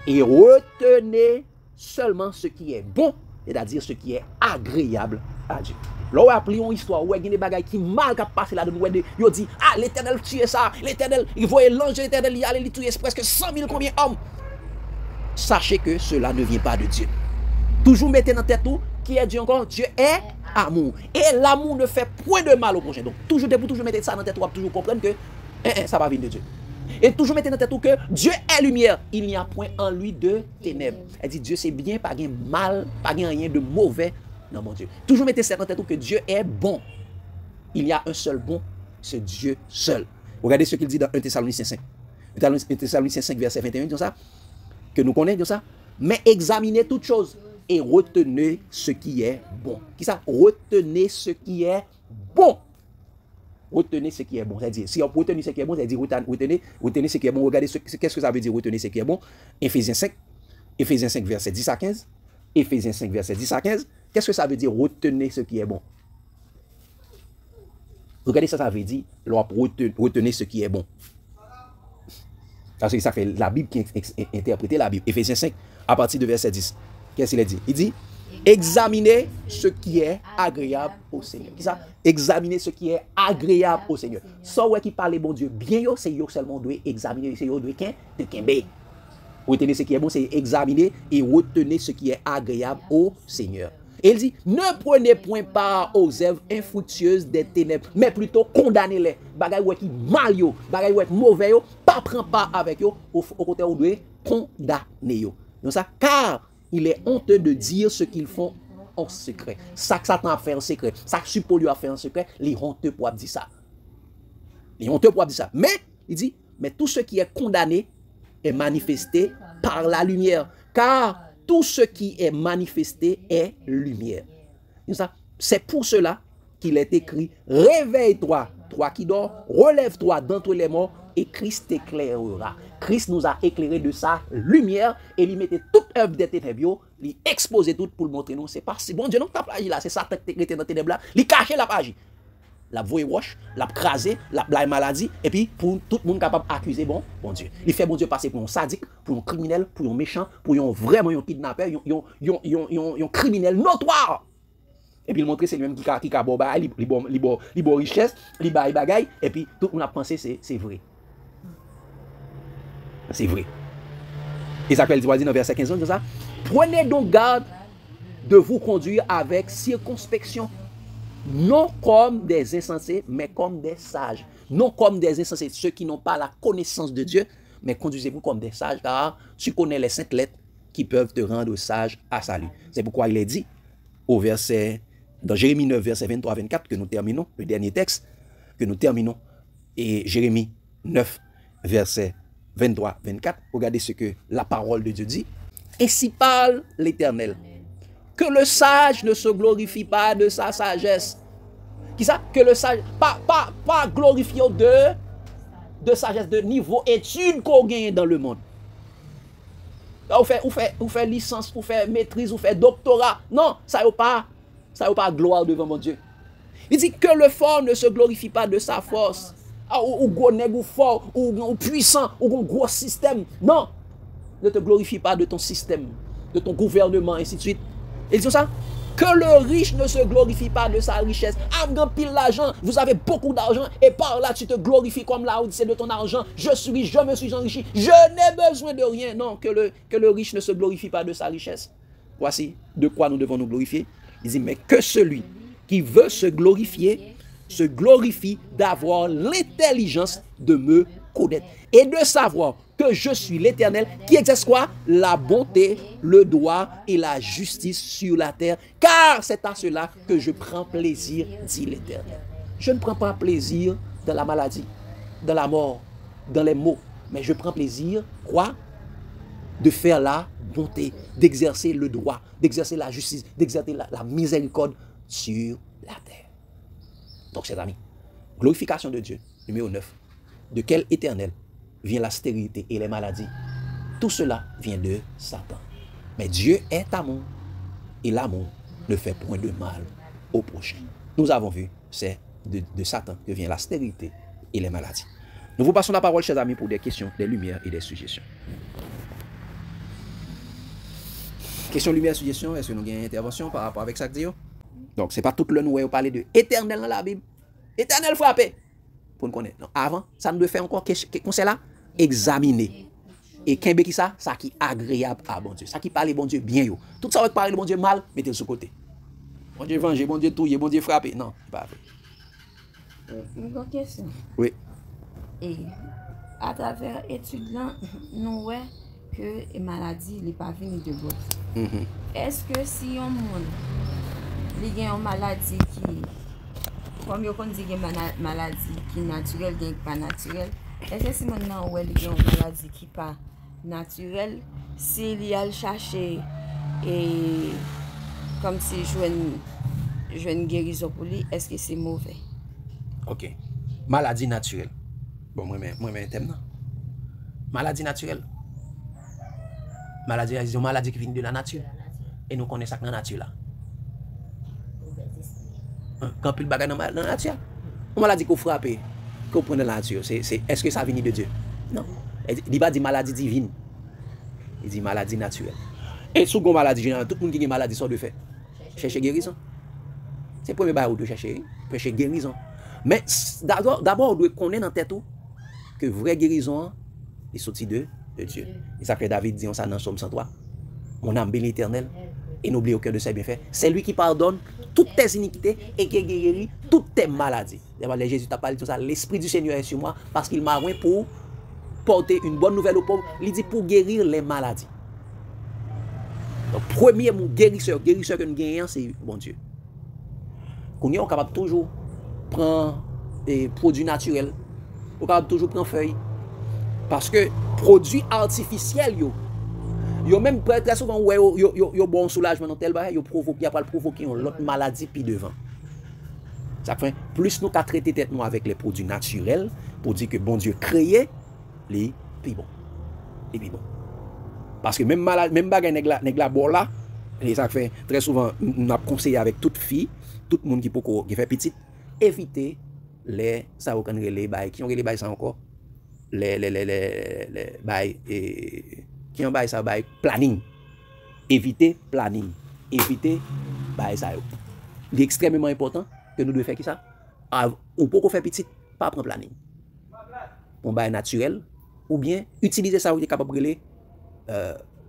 Et retenez seulement ce qui est bon, c'est-à-dire ce qui est agréable à Dieu. Là, on a appris une histoire où il y a des bagailles qui mal passé là, il dit, ah, l'Éternel tuait ça, l'Éternel, il voyait l'ange de l'Éternel, il allait tuer presque 100 000 combien hommes. Sachez que cela ne vient pas de Dieu. Toujours mettez dans tête tout, qui est Dieu encore? Dieu est amour. Et l'amour ne fait point de mal au prochain. Donc, toujours mettez ça dans tête, vous allez toujours comprendre que ça va venir de Dieu. Et toujours mettez dans tête tout que Dieu est lumière. Il n'y a point en lui de ténèbres. Elle dit, Dieu c'est bien, pas de mal, pas de rien de mauvais dans mon Dieu. Toujours mettez ça dans tête tout que Dieu est bon. Il y a un seul bon, c'est Dieu seul. Regardez ce qu'il dit dans 1 Thessaloniciens 5. 1 Thessaloniciens 5, verset 21, dit ça, que nous connaissons ça. Mais examinez toutes choses et retenez ce qui est bon. Qui ça? Retenez ce qui est bon. Retenez ce qui est bon. C'est-à-dire, si on retenez ce qui est bon, c'est-à-dire retenez ce qui est bon. Regardez qu'est-ce que ça veut dire retenez ce qui est bon. Éphésiens 5, verset 10 à 15. Éphésiens 5, verset 10 à 15. Qu'est-ce que ça veut dire retenez ce qui est bon? Regardez ça veut dire retenez ce qui est bon. Parce que ça fait la Bible qui interprète la Bible. Éphésiens 5, à partir de verset 10. Qu'est-ce qu'il a dit? Il dit, examinez ce qui est agréable au Seigneur. Qui ça? Examinez ce qui est agréable au Seigneur. Ça ouais qui parle bon Dieu bien yo, c'est yo seulement doit examiner, c'est yo doit de kembe. Retenez ce qui est bon, c'est examiner et retenez ce qui est agréable au Seigneur. Et il dit, ne prenez point part aux œuvres infructueuses des ténèbres, mais plutôt condamnez-les. Bagay ouais qui mal yo, bagay ouais mauvais yo, pas prend part avec yo, au côté où doit condamner yo. Donc ça, car il est honteux de dire ce qu'ils font en secret. Ça que Satan a fait en secret, ça que suppose lui a fait en secret, les honteux pour dire ça. Les honteux pour dire ça. Mais, il dit, mais tout ce qui est condamné est manifesté par la lumière, car tout ce qui est manifesté est lumière. C'est pour cela qu'il est écrit, réveille-toi, toi qui dors, relève-toi d'entre les morts et Christ t'éclairera. Christ nous a éclairé de sa lumière et il mettait toute œuvre des ténèbres, il exposait tout pour le montrer nous. C'est pas si bon Dieu non t'a agi là, c'est Satan qui était dans les ténèbres là, il cachait la page. La voie roche, la crasé, la maladie, et puis pour tout le monde capable d'accuser bon Dieu. Il fait bon Dieu passer pour un sadique, pour un criminel, pour un méchant, pour un vraiment un kidnappeur, un criminel notoire. Et puis il montre c'est lui-même qui a bon bail, il bon richesse, il bail bagaille, et puis tout le monde a pensé c'est vrai. C'est vrai. Et ça dit dans verset 15 de ça. Prenez donc garde de vous conduire avec circonspection. Non comme des insensés, mais comme des sages. Non comme des insensés, ceux qui n'ont pas la connaissance de Dieu, mais conduisez-vous comme des sages, car tu connais les saintes lettres qui peuvent te rendre sage à salut. C'est pourquoi il est dit dans Jérémie 9, verset 23-24, que nous terminons, le dernier texte, que nous terminons, et Jérémie 9, verset 23-24, regardez ce que la parole de Dieu dit. Ainsi parle l'Éternel. Que le sage ne se glorifie pas de sa sagesse. Qui ça? Que le sage, pas glorifié de sagesse, de niveau étude qu'on gagne dans le monde. Ou fait licence, ou fait maîtrise, ou fait doctorat. Non, ça n'est pas gloire devant mon Dieu. Il dit que le fort ne se glorifie pas de sa force. Ou gros nègre, ou fort, ou puissant, ou un gros système. Non, ne te glorifie pas de ton système, de ton gouvernement, ainsi de suite. Ils disent ça. Que le riche ne se glorifie pas de sa richesse. Avant pile l'argent, vous avez beaucoup d'argent et par là tu te glorifies comme la Odyssée de ton argent. Je me suis enrichi. Je n'ai besoin de rien. Non, que le riche ne se glorifie pas de sa richesse. Voici de quoi nous devons nous glorifier. Il dit, mais que celui qui veut se glorifier, se glorifie d'avoir l'intelligence de me connaître et de savoir que je suis l'Éternel qui exerce quoi? La bonté, le droit et la justice sur la terre. Car c'est à cela que je prends plaisir, dit l'Éternel. Je ne prends pas plaisir dans la maladie, dans la mort, dans les maux. Mais je prends plaisir, quoi? De faire la bonté, d'exercer le droit, d'exercer la justice, d'exercer la miséricorde sur la terre. Donc, chers amis, glorification de Dieu, numéro 9. De quel Éternel vient la stérilité et les maladies? Tout cela vient de Satan. Mais Dieu est amour et l'amour ne fait point de mal au prochain. Nous avons vu, c'est de Satan que vient la stérilité et les maladies. Nous vous passons la parole, chers amis, pour des questions, des lumières et des suggestions. Question, lumière, suggestion, est-ce que nous avons une intervention par rapport avec ça que dit? Donc, ce n'est pas tout le nous parler de éternel dans la Bible. Éternel frappé. Pour nous connaître. Non, avant, ça nous doit faire encore conseil là, examiner. Et qu'est-ce qui ça? Ça qui est agréable à bon Dieu. Ça qui parle bon Dieu bien yo. Tout ça qui parle bon Dieu mal, mettez-le sur côté. Bon Dieu venger, bon Dieu touiller, bon Dieu frapper. Non, pas vrai. Une question. Oui. Et à travers l'étude là, nous voyons que les maladies ne sont pas venues de l'autre. Est-ce que si on a une maladie qui, comme on dit, une maladie qui est naturelle, qui n'est pas naturelle, est-ce que si maintenant on a une maladie qui n'est pas naturelle, s'il y a le chercher et comme si je une guérison pour lui, est-ce que c'est mauvais? Ok. Maladie naturelle. Bon, moi, un thème, non? Maladie naturelle. Maladie qui vient de la nature. Et nous connaissons ça dans la nature là. Quand il bagaille dans la nature, on maladie qu'on frappe, qu'on prend dans la nature, est-ce que ça vient de Dieu? Non. Il dit pas dit maladie divine. Il dit maladie naturelle. Et sous une maladie générale, tout le monde qui a une maladie sort de fait. Chercher guérison. C'est le premier bail où de chercher guérison. Mais d'abord, on doit connaître dans tête que vraie guérison est sortie de Dieu. Et ça fait David dit ça dans Somme 103. Mon âme bénit l'Éternel et n'oublie aucun de ses bienfaits. C'est lui qui pardonne toutes tes iniquités et qui guérit toutes tes maladies. Jésus t'a parlé de ça. L'Esprit du Seigneur est sur moi parce qu'il m'a oint pour porter une bonne nouvelle aux pauvres. Il dit pour guérir les maladies. Donc, premier mot guérisseur que nous gagnons, c'est bon Dieu. Qu'on est capable toujours prendre des produits naturels. On est capable toujours prendre feuilles. Parce que produits artificiels, Yo même très souvent ouais yo bon soulagement dans tel bagage, yo provoquer après provoquer une autre maladie puis devant. Ça fait plus nous qu'à traiter tête nous avec les produits naturels pour dire que bon Dieu créé les puis bon. Et puis bon. Parce que même bagage nèg la bon là, et ça fait très souvent on a conseillé avec toute fille, tout le monde qui fait petite éviter les ça on les bail qui ont les bail ça encore les bail et qui ont bail ça bail planning. Éviter planning, éviter bail ça. C'est extrêmement important que nous devons faire qui ça. On peut faire petit, pas prendre planning. On bail naturel ou bien utiliser ça où est capable de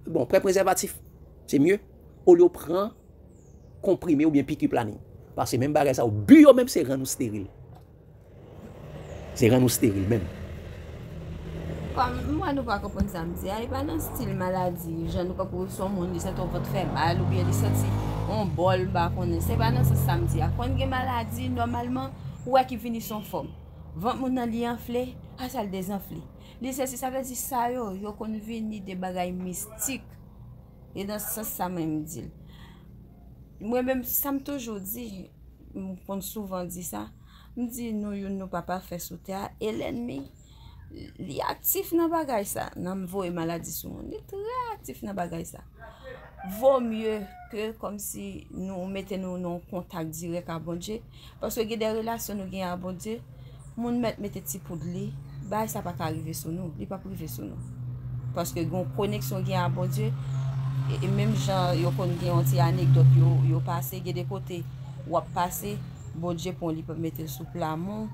bon pré-préservatif. C'est mieux au lieu prendre comprimé ou bien piqûre planning. Parce que même bagage ça au but même c'est rendre nous stérile. C'est rendre nous stérile même. Comme moi, nous pas comprendre ça, me dit, il pas dans style maladie, je nous comprends son monde, c'est ton votre fait mal ou bien il sorti on bol ba connait, c'est pas dans ce samedi. Quand une maladie normalement ouais qui finit son forme. Vent mon nan li enflé, ça le désenflé. Li c'est ça veut dire ça yo kon vini des bagailles mystiques. Et dans ce sens ça même dit. Moi même ça me toujours dit, on souvent dit ça. Me dit nous papa fait sous terre et l'ennemi li actif dans bagay ça nan voye maladie sou moun li très actif dans bagay ça vaut mieux que comme si nous mettons nous en contact direct à bon Dieu parce que des relations nous gagne à bon Dieu moun mette petit poudre li ba ça pas arriver sur nous li pas privé sur nous parce que gon connexion gagne à bon Dieu et même gens yo kon gagne une petite anecdote yo passé des côté ou a passé bon Dieu pour li mettre sous plat mon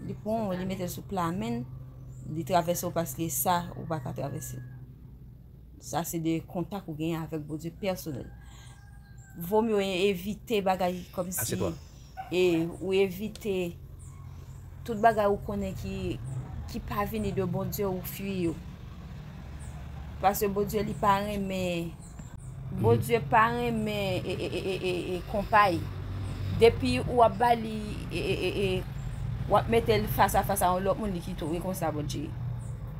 li pon li mettre sous plat men de traverser parce que ça ou pas traverser. Ça c'est des contacts ou gain avec bon Dieu personnel. Vaut mieux éviter bagaille comme si et ou éviter toute bagaille ou connaît qui pas venir de bon Dieu ou fuir. Parce que bon Dieu li pas mais bon Dieu pas mais et compagne. Depuis ou a bali et ou mettre face à face à l'autre monde qui touche comme ça bon Dieu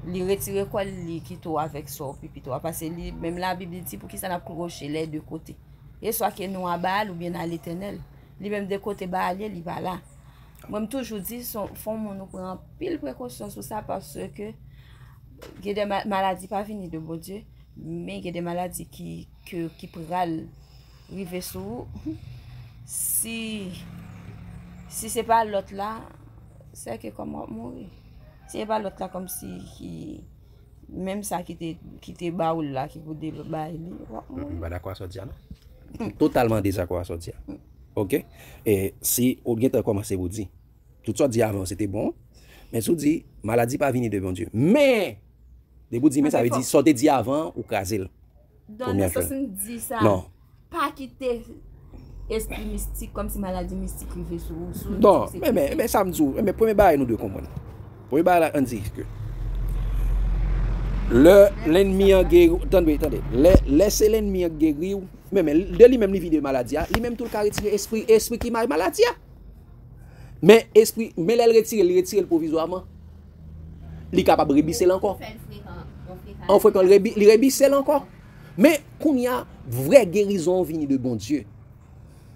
li retirer quoi li qui touche avec ça puis toi parce que même la Bible dit pour qui ça n'a croché les deux côtés et soit que nous à bal ou bien à l'Éternel lui même de côté bal il va là moi toujours dit font nous prend pile précaution sur ça parce que il y a des maladies pas venir de bon Dieu mais il y a des maladies qui pral river sur si c'est pas l'autre là c'est que comment mourir c'est pas l'autre là comme si même ça qui était baoul là qui vous débailler bah d'accord ça dit non totalement désaccord ça dit OK et si on vient commencer vous dire tout ça dit avant c'était bon mais sous dit maladie pas venir de bon Dieu mais de vous dire mais ça veut dire sortir dit avant ou craser dans le sens dit ça non pas quitter esprit mystique comme si maladie mystique arrivait sur non mais ça me dit mais premier bail nous deux comprendre premier bail là on dit que l'ennemi en guéri attendez laissez l'ennemi en guéri mais de lui même lui vide maladie lui même tout le cas retirer esprit qui m'a maladie mais esprit mais il retire provisoirement il est capable de rebisser encore on fait qu'on rebisse encore mais qu'on y a vraie guérison venue de bon Dieu.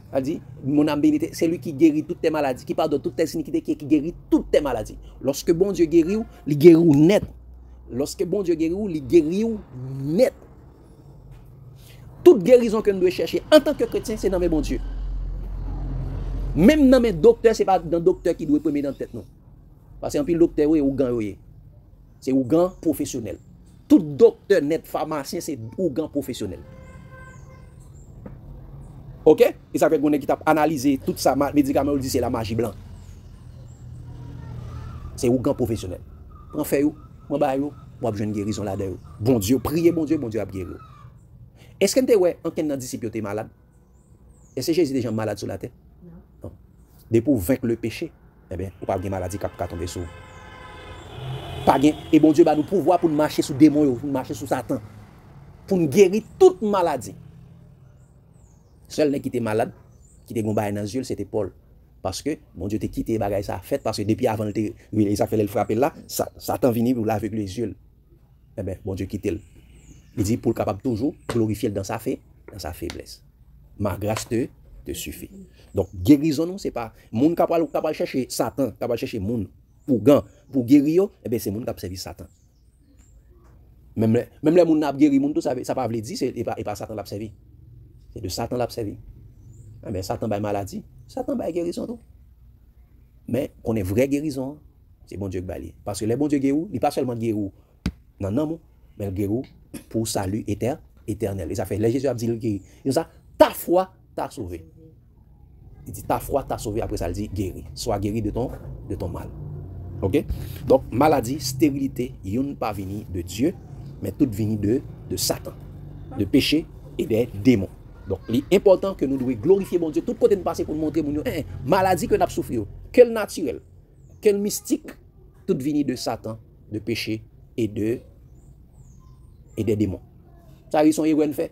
A dit, mon âme bénie, c'est lui qui guérit toutes tes maladies, qui pardonne toutes tes iniquités, qui guérit toutes tes maladies. Lorsque bon Dieu guérit, il guérit net. Lorsque bon Dieu guérit, il guérit net. Toute guérison que nous devons chercher en tant que chrétien, c'est dans mes bon Dieu. Même dans mes docteurs, ce n'est pas dans docteur qui doit prendre dans la tête, non. Parce que un pile docteur, c'est ougan, c'est ougan professionnel. Tout docteur net, pharmacien, c'est ougan professionnel. OK? Et ça fait qu'on qui t'a analysé tout ça médicament dit c'est la magie blanc. C'est ougan professionnel. Prends fait yo, moi ba yo, moi besoin guérison là-dedans. Bon Dieu, priez bon Dieu a guérir. Est-ce que tu ouais, en quel disciple tu es malade? Est-ce que Jésus déjà malade sur la terre? Non. Dès pour vaincre le péché, eh bien, ou pas de maladie qui a tombé sur. Pas gain et bon Dieu va nous pouvoir pour marcher sous démon, pour marcher sous Satan. Pour nous guérir toute maladie. Seul qui était malade, qui était gombay dans les yeux, c'était Paul. Parce que mon Dieu t'a quitté bagay ça fait parce que depuis avant il a fait le frapper là, Satan venu pour laver les yeux. Eh ben bon Dieu quitte. Il dit pour le capable toujours glorifier dans sa faiblesse. Ma grâce te suffit. Donc, guérison, non, c'est pas. Moun capable chercher Satan, capable chercher moun pour gant, pour guérir, eh bien, c'est moun qui servi Satan. Même les moun n'a guéri moun tout ça pas veut dire c'est pas Satan l'a servi. C'est de Satan l'a servi. Mais Satan ba maladie, Satan ba guérison tout. Mais qu'on est vraie guérison, c'est bon Dieu qui balie. Parce que les bon Dieu guérou, il pas seulement guérou non non mais guérou pour salut éternel. Et ça fait les Jésus a dit guéri. Il ça ta foi t'a sauvé. Il dit ta foi t'a sauvé, après ça il dit guéri. Sois guéri de ton mal. OK? Donc maladie, stérilité, yon pas venu de Dieu, mais tout venu de Satan, de péché et des démons. Donc, il est important que nous devons glorifier mon Dieu. Tout côté de passer pour nous montrer mon Dieu, maladie que nous avons souffert, quel naturel, quel mystique, tout venu de Satan, de péché et des démons. Ça, ils sont héros fait.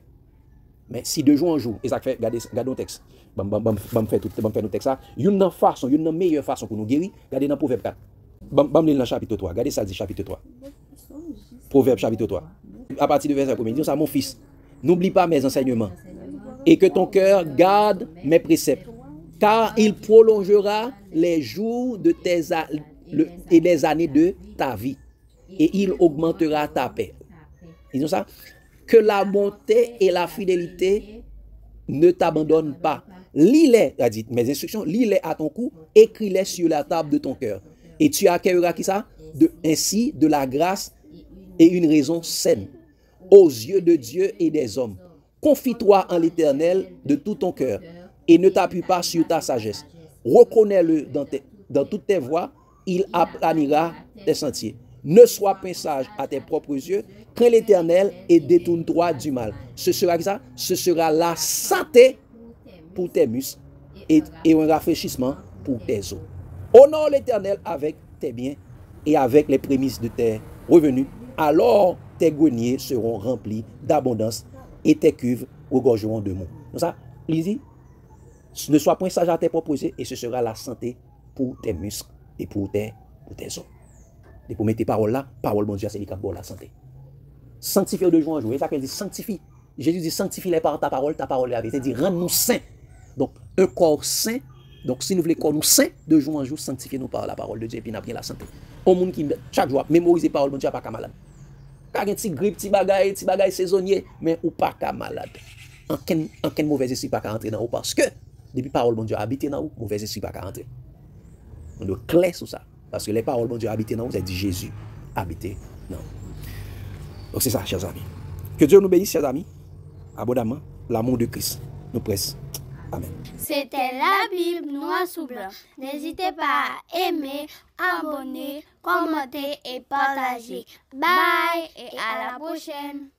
Mais si de jour en jour, et ça fait, regardez le texte, bam fait nos textes ça, une façon, une meilleure façon pour nous guérir, regardez dans Proverbe 4. Bam dans chapitre 3, regardez ça dit chapitre 3. Proverbe chapitre 3. À partir du verset 1er, dit ça, mon fils, n'oublie pas mes enseignements et que ton cœur garde mes préceptes, car il prolongera les jours de et les années de ta vie, et il augmentera ta paix. Ils ont ça. Que la bonté et la fidélité ne t'abandonnent pas. Lis-les, a dit mes instructions, lis-les à ton cou, écris-les sur la table de ton cœur. Et tu accueilleras qui ça? Ainsi de la grâce et une raison saine aux yeux de Dieu et des hommes. Confie-toi en l'Éternel de tout ton cœur et ne t'appuie pas sur ta sagesse. Reconnais-le dans toutes tes voies, il aplanira tes sentiers. Ne sois pas sage à tes propres yeux, crains l'Éternel et détourne-toi du mal. Ce sera ça? Ce sera la santé pour tes muscles et un rafraîchissement pour tes os. Honore l'Éternel avec tes biens et avec les prémices de tes revenus. Alors tes greniers seront remplis d'abondance et tes cuves regorgeront de mots. Donc ça, il dit, ne sois point sage à tes propres yeux et ce sera la santé pour tes muscles et pour tes os. Et pour mettre tes paroles là, parole bon Dieu, c'est pour la santé. Sanctifie de jour en jour. Et ça qu'elle dit, sanctifie. Jésus dit, sanctifie-les par ta parole est la vérité. Il dit, rends-nous saints. Donc, un corps saint. Donc, si nous voulons corps nous saints, de jour en jour, sanctifiez-nous par la parole de Dieu et puis nous avons bien la santé. Au monde qui, chaque jour, mémoriser parole bon Dieu, pas qu'à malade. Car un petit grippe, petit bagaille saisonnier, mais ou pas qu'à malade. En quel mauvais esprit pas qu'à entrer dans vous parce que, depuis parole bon Dieu habité dans vous, mauvais esprit pas qu'à entrer. On est clair sur ça. Parce que les paroles bon Dieu habité dans vous, ça dit Jésus habité dans vous. Donc c'est ça, chers amis. Que Dieu nous bénisse, chers amis. Abondamment, l'amour de Christ nous presse. Amen. C'était la Bible noir sous blanc. N'hésitez pas à aimer, abonner, commenter et partager. Bye et à la prochaine.